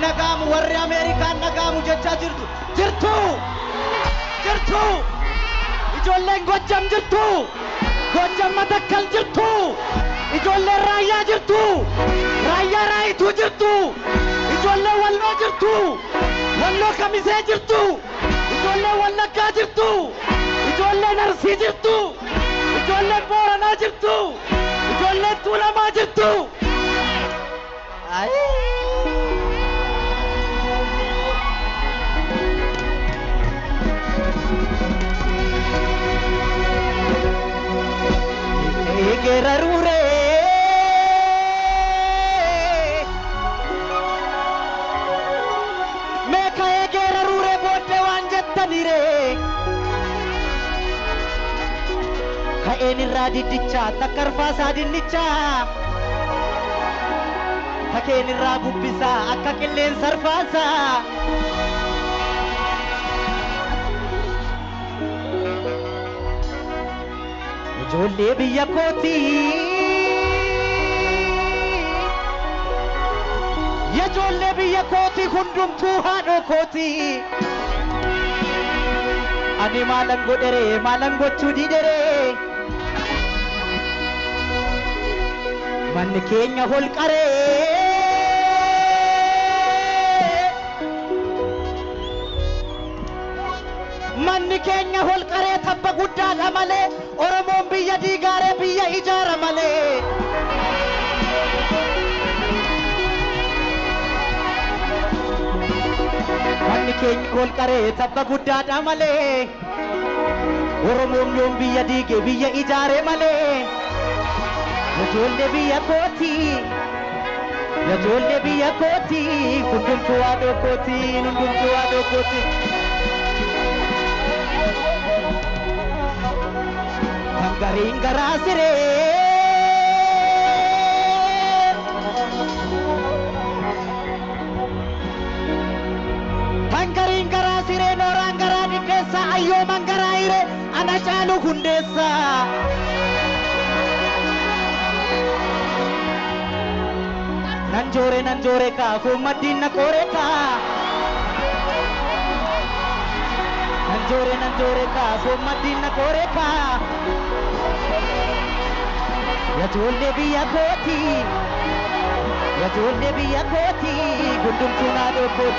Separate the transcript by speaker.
Speaker 1: Nagaamu warri Ameerikaan nagaamu jechaa jirtu. Ijoolleen Gojjam jirtu. Gojjam Matakkal jirtu. Ijoolleen Raayyaa jirtu. Raayyaa Raayituu jirtu. Ijoolleen Walloo jirtu. Walloo Kamisee jirtu. Ijoolleen Wallaggaa jirtu. Ijoolleen Arsii jirtu. Ijoolleen Booranaa jirtu. Ijoolleen Tuulamaa jirtu. Gerarure meka gerarure bodde wanjettanire kaen irradi dicha takarfa sadinnicha taken irra bubbisa akka qilleen sarfaasa ijoollee biyya kooti ijoollee biyya kooti hundumtuu haadhoo kooti ani maalan godhere maalan gochuu didere manni keenya holqaree manni keenya holqaree tabba guddaadha malee Oromoon biyya diigaaree biyya ijaara malee manni keenya holqaree tabba guddaadha malee Oromoon yoom biyya diige biyya ijaare malee ijoollee biyya kooti hundumtuu haadhoo kooti Tangaring garasire norang garadi desa ayo mangaraire ana chalu hundesa nanjore ka fumadina koreka nanjore ka fumadina koreka ijoollee biyya kooti gundumtuu haadhoo kooti